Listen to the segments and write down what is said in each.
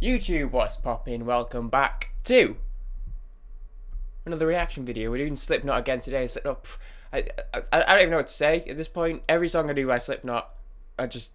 YouTube, what's poppin'? Welcome back to another reaction video. We're doing Slipknot again today. Slipknot, I don't even know what to say at this point. Every song I do by Slipknot, I just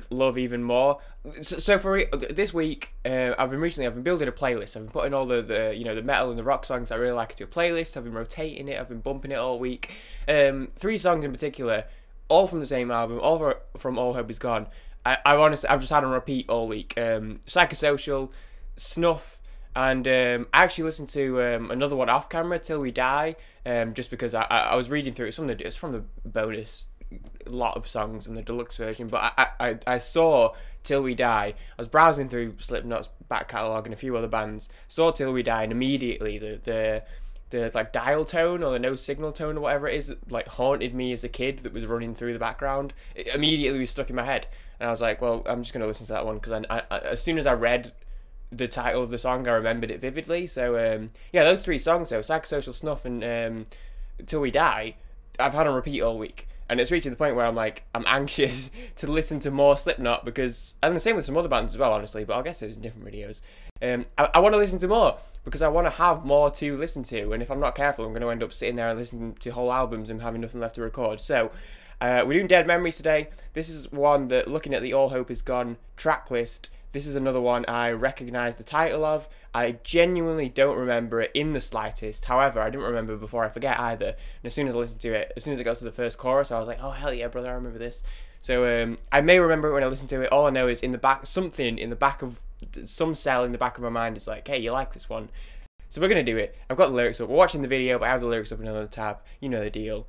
love even more. So for this week, I've been building a playlist. I've been putting all the metal and the rock songs I really like into a playlist. I've been rotating it. I've been bumping it all week. 3 songs in particular, all from the same album, all from All Hope Is Gone. I've just had on repeat all week. Psychosocial, Snuff, and I actually listened to another one off camera, Till We Die, just because I was reading through it. It's from the bonus lot of songs in the deluxe version, but I saw Till We Die. I was browsing through Slipknot's back catalogue and a few other bands, saw Till We Die, and immediately the like dial tone or the no signal tone or whatever it is that like haunted me as a kid that was running through the background. It immediately was stuck in my head, and I was like, well, I'm just going to listen to that one, because I as soon as I read the title of the song, I remembered it vividly. So yeah, those 3 songs though, Psychosocial, Snuff, and Till We Die, I've had on repeat all week. And it's reaching the point where I'm anxious to listen to more Slipknot, because, and the same with some other bands as well, honestly, but I'll guess it was in different videos. I want to listen to more, because I want to have more to listen to, and if I'm not careful, I'm going to end up sitting there and listening to whole albums and having nothing left to record. So, we're doing Dead Memories today. This is one that, looking at the All Hope Is Gone track list, this is another one I recognise the title of. I genuinely don't remember it in the slightest. However, I didn't remember before I forget either. And as soon as I listened to it, as soon as it got to the first chorus, I was like, oh, hell yeah, brother, I remember this. So I may remember it when I listen to it. All I know is in the back, something in the back of, some cell in the back of my mind is like, hey, you like this one? So we're going to do it. I've got the lyrics up. We're watching the video, but I have the lyrics up in another tab. You know the deal.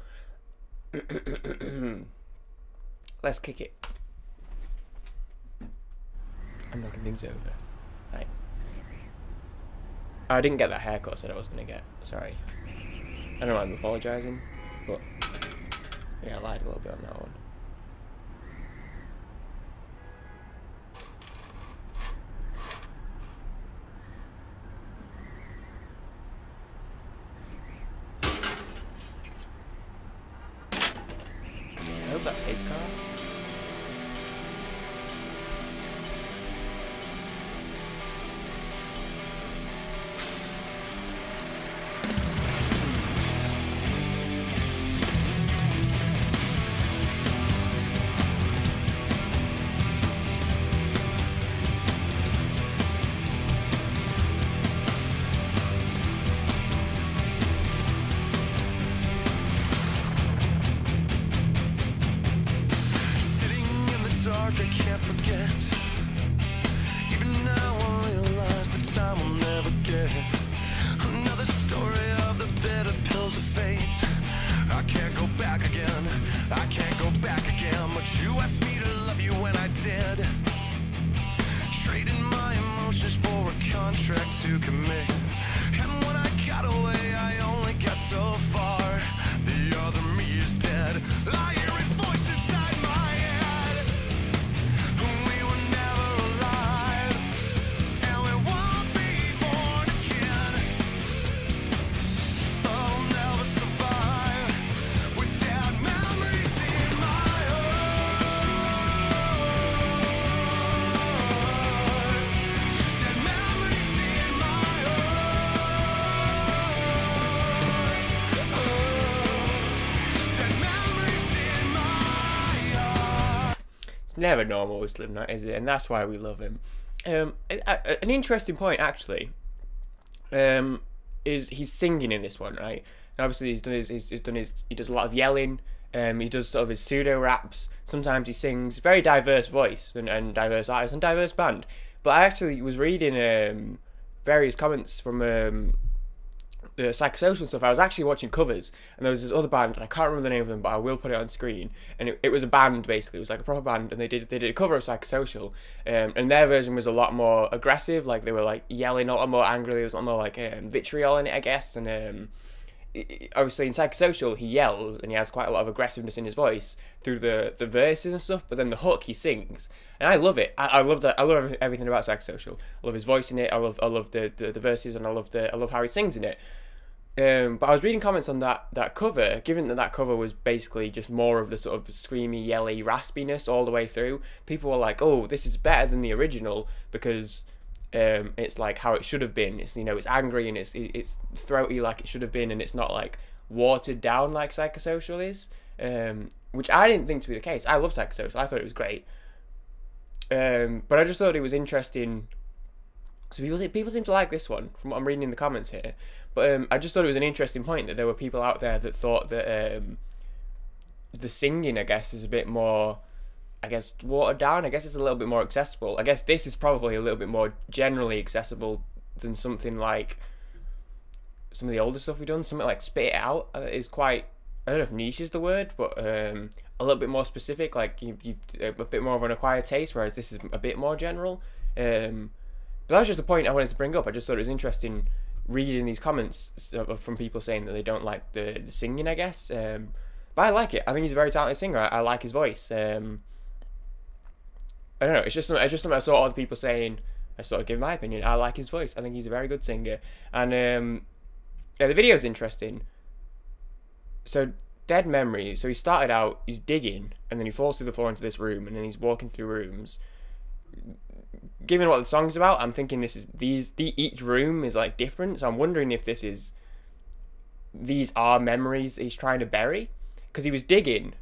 Let's kick it. I'm knocking things over. Right. I didn't get that haircut I said I was going to get. Sorry. I don't know, I'm apologising, but yeah, I lied a little bit on that one. I hope that's his car. I can't forget. Even now I realize the time will never get. Another story of the bitter pills of fate. I can't go back again. I can't go back again. But you asked me to love you when I did. Trading my emotions for a contract to commit. And when I got away, I only got so far. The other me is dead. I hear a voice inside my head. We were never alive, and we won't be born again. I'll never survive with dead memories in my heart. Dead memories in my heart. Dead memories in my heart. It's never normal with Slipknot, is it? And that's why we love him. An interesting point, actually, is he's singing in this one, right? And obviously he does a lot of yelling. He does sort of his pseudo raps. Sometimes he sings. Very diverse voice and diverse artist and diverse band. But I actually was reading various comments from the Psychosocial stuff. I was actually watching covers, and there was this other band, and I can't remember the name of them, but I will put it on screen. And it was a band, basically. It was like a proper band, and they did a cover of Psychosocial, and their version was a lot more aggressive. Like, they were like yelling a lot more angrily. There was a lot more like vitriol in it, I guess. And obviously in Psychosocial he yells and he has quite a lot of aggressiveness in his voice through the verses and stuff, but then the hook he sings, and I love it. I love that. I love everything about Psychosocial. I love his voice in it. I love the verses, and I love how he sings in it. But I was reading comments on that cover, given that cover was basically just more of the sort of screamy, yelly raspiness all the way through. People were like, oh, this is better than the original, because It's like how it should have been. It's, you know, it's angry and it's throaty like it should have been, and it's not like watered down like Psychosocial is, which I didn't think to be the case. I love Psychosocial. I thought it was great, but I just thought it was interesting. So people seem to like this one from what I'm reading in the comments here. But I just thought it was an interesting point that there were people out there that thought that the singing, I guess, is a bit more, I guess, watered down. I guess it's a little bit more accessible. I guess this is probably a little bit more generally accessible than something like some of the older stuff we've done. Something like Spit It Out is quite, I don't know if niche is the word, but a little bit more specific. Like you a bit more of an acquired taste, whereas this is a bit more general. But that was just a point I wanted to bring up. I just thought it was interesting reading these comments from people saying that they don't like the singing, I guess. But I like it. I think he's a very talented singer. I like his voice. I don't know. It's just something I saw other people saying. I sort of give my opinion. I like his voice. I think he's a very good singer. And yeah, the video's interesting. So Dead Memory. So he started out, he's digging, and then he falls through the floor into this room, and then he's walking through rooms. Given what the song's about, I'm thinking each room is like different. So I'm wondering if these are memories he's trying to bury, because he was digging,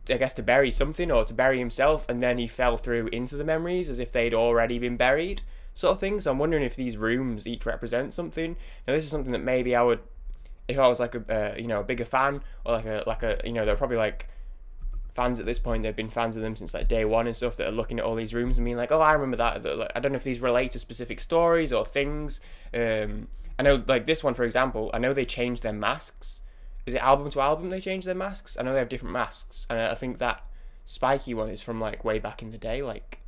I guess, to bury something or to bury himself, and then he fell through into the memories as if they'd already been buried, sort of thing. So I'm wondering if these rooms each represent something. Now this is something that maybe I would, if I was like a bigger fan, or like a they're probably like fans at this point. They've been fans of them since like day one and stuff, that are looking at all these rooms and being like, oh, I remember that. Like, I don't know if these relate to specific stories or things. I know, like this one for example, I know they changed their masks. Is it album to album they change their masks? I know they have different masks, and I think that spiky one is from like way back in the day. Like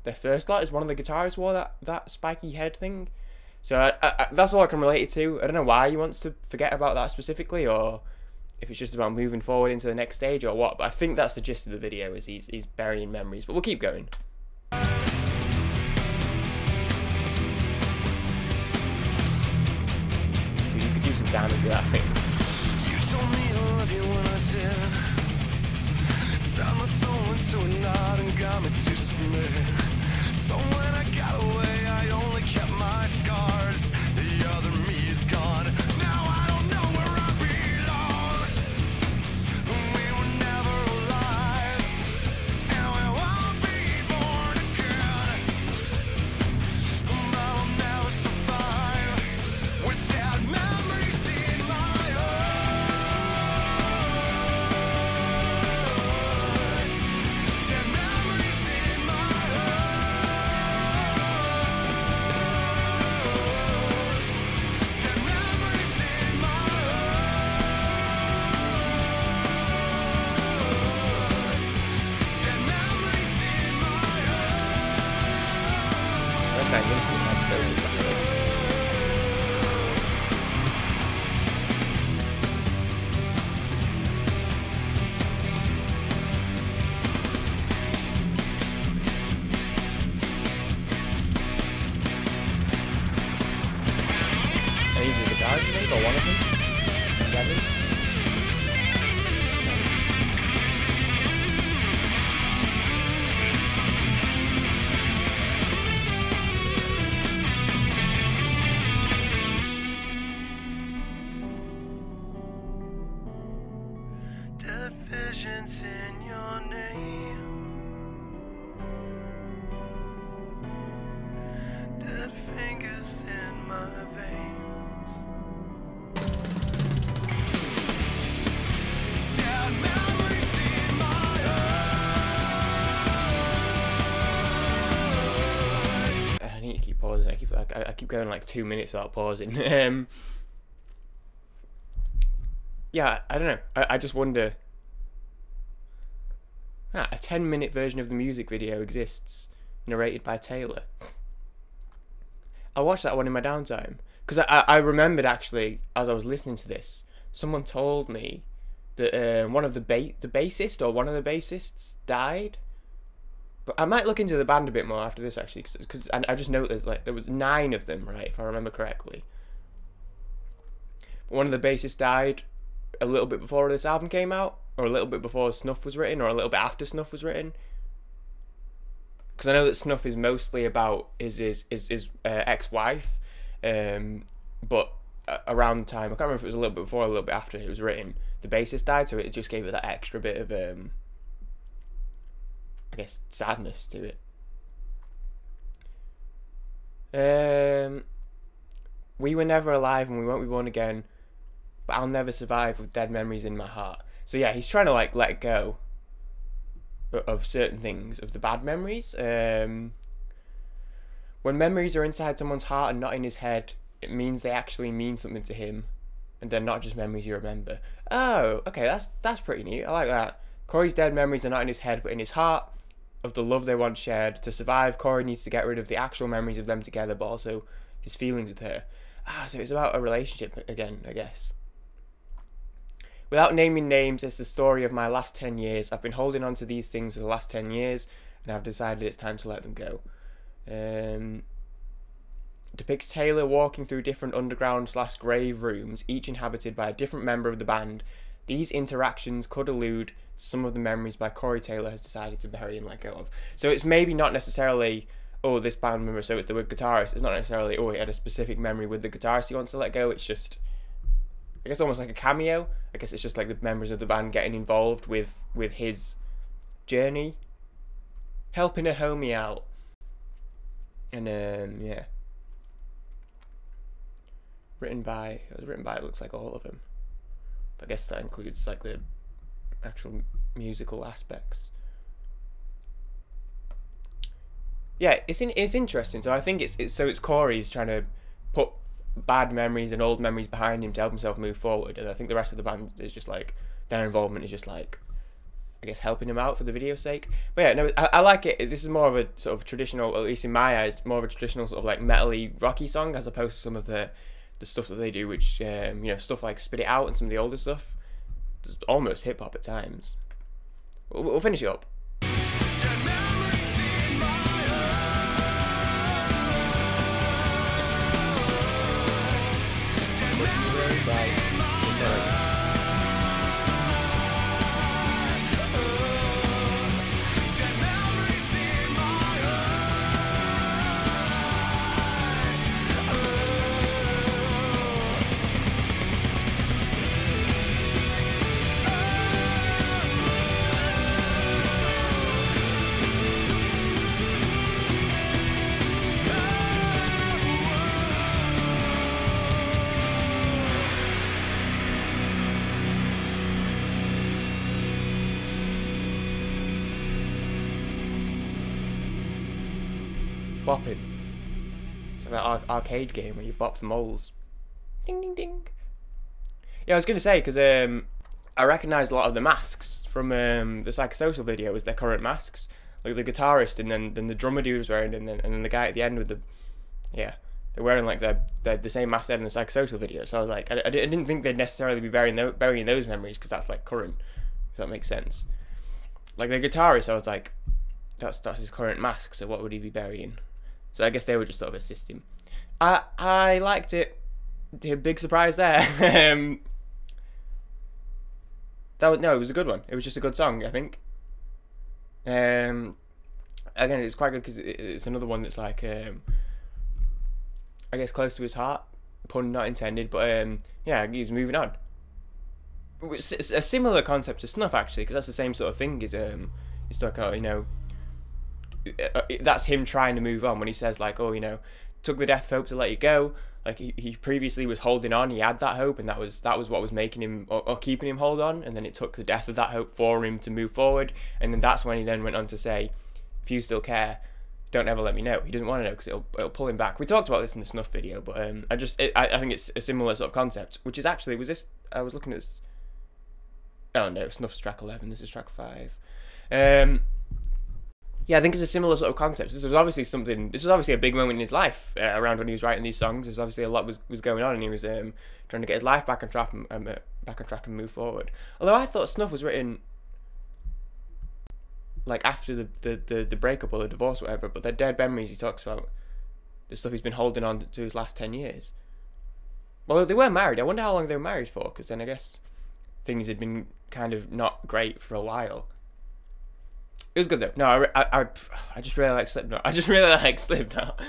their first lot is one of the guitarists wore that spiky head thing. So I, that's all I can relate it to. I don't know why he wants to forget about that specifically, or if it's just about moving forward into the next stage or what. But I think that's the gist of the video, is he's burying memories. But we'll keep going. You could do some damage with that thing. Told me I love you when I did. Tied my soul into a knot and got me to submit. So when I got away, I only kept my scars. The other me is gone. Now I don't know where I belong. We were never alive, and we won't be born again. But I'll never survive with dead memories in my heart. Dead memories in my heart. Dead memories in my heart. Dead memories in my heart. That's nice. This episode is like, are these the guitars, I think, or one of them? 7? Dead visions in your name. Dead fingers in my veins. Dead memories in my heart. I need to keep pausing. I keep going like 2 minutes without pausing. Yeah, I don't know. I just wonder. A 10-minute version of the music video exists, narrated by Taylor. I watched that one in my downtime because I remembered, actually, as I was listening to this, someone told me that one of the bassist or one of the bassists died. But I might look into the band a bit more after this, actually, because I just noticed like there was 9 of them, right, if I remember correctly. But one of the bassists died a little bit before this album came out, or a little bit before Snuff was written, or a little bit after Snuff was written. because I know that Snuff is mostly about his ex-wife, but around the time, I can't remember if it was a little bit before or a little bit after it was written, the bassist died, so it just gave it that extra bit of I guess sadness to it. We were never alive and we won't be born again, but I'll never survive with dead memories in my heart. So yeah, he's trying to like let go of certain things, of the bad memories. When memories are inside someone's heart and not in his head, it means they actually mean something to him, and they're not just memories you remember. Oh, okay, that's pretty neat. I like that. Corey's dead memories are not in his head, but in his heart, of the love they once shared. To survive, Corey needs to get rid of the actual memories of them together, but also his feelings with her. So it's about a relationship again, I guess. Without naming names, it's the story of my last 10 years. I've been holding on to these things for the last 10 years, and I've decided it's time to let them go. Depicts Taylor walking through different underground/grave rooms, each inhabited by a different member of the band. These interactions could elude some of the memories by Corey Taylor has decided to bury and let go of. So it's maybe not necessarily, oh, this band member, so it's the guitarist. It's not necessarily, oh, he had a specific memory with the guitarist he wants to let go. It's just, I guess, almost like a cameo. I guess it's just like the members of the band getting involved with his journey, helping a homie out. And yeah, written by, it looks like all of them, but I guess that includes like the actual musical aspects. Yeah, it's interesting. So I think it's Corey's trying to put bad memories and old memories behind him to help himself move forward, and I think the rest of the band is just like, their involvement is just like, I guess, helping him out for the video's sake. But yeah, no, I like it. This is more of a sort of traditional, at least in my eyes, more of a traditional sort of like metally rocky song, as opposed to some of the stuff that they do, which stuff like Spit It Out and some of the older stuff. It's almost hip hop at times. We'll finish it up. Bopping. It's like that arcade game where you bop the moles. Ding ding ding. Yeah, I was going to say, because I recognise a lot of the masks from the Psychosocial video as their current masks. Like the guitarist, and then the drummer dude was wearing, and then the guy at the end with the, yeah, they're wearing like the same mask they had in the Psychosocial video. So I was like, I didn't think they'd necessarily be burying those memories, because that's like current, if that makes sense. Like the guitarist, I was like, that's his current mask, so what would he be burying? So I guess they would just sort of assist him. I liked it. Big surprise there. It was a good one. It was just a good song, I think. Again, it's quite good because it's another one that's like, I guess, close to his heart. Pun not intended, but yeah, he's moving on. It's a similar concept to Snuff, actually, because that's the same sort of thing. It's like, that's him trying to move on when he says like, oh, took the death of hope to let you go. Like he previously was holding on, he had that hope, and that was what was making him or keeping him hold on, and then it took the death of that hope for him to move forward, and then that's when he then went on to say, if you still care, don't ever let me know. He doesn't want to know because it'll pull him back. We talked about this in the Snuff video, but I think it's a similar sort of concept, which is actually, I was looking at this, oh no, Snuff's track 11, this is track 5. Yeah, I think it's a similar sort of concept. This was obviously a big moment in his life around when he was writing these songs. There's obviously a lot was going on, and he was trying to get his life back on track and move forward. Although I thought Snuff was written like after the breakup or the divorce or whatever, but the dead memories he talks about, the stuff he's been holding on to his last 10 years. Well, they were married. I wonder how long they were married for, because then I guess things had been kind of not great for a while. It was good though. No, I just really like Slipknot. I just really like Slipknot.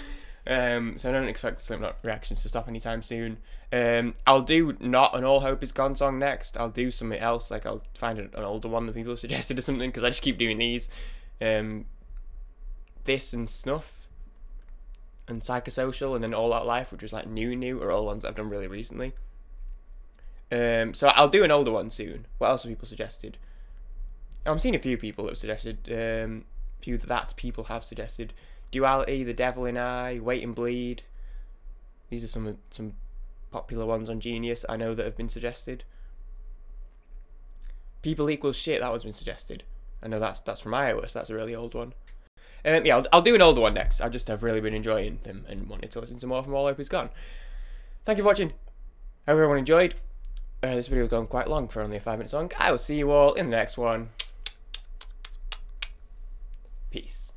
So I don't expect the Slipknot reactions to stop anytime soon. I'll do not an All Hope Is Gone song next. I'll do something else, like I'll find an older one that people have suggested or something, because I just keep doing these. This and Snuff and Psychosocial, and then All Out Life, which was like new, are all ones that I've done really recently. So I'll do an older one soon. What else have people suggested? I'm seeing a few people that have suggested, few that people have suggested. Duality, The Devil in I, Wait and Bleed. These are some popular ones on Genius I know that have been suggested. People Equals Shit, that one's been suggested. I know that's from Iowa, so that's a really old one. Yeah, I'll do an older one next. I just have really been enjoying them and wanted to listen to more from All Hope Is Gone. Thank you for watching. Hope everyone enjoyed. This video has gone quite long for only a 5-minute song. I will see you all in the next one. Peace.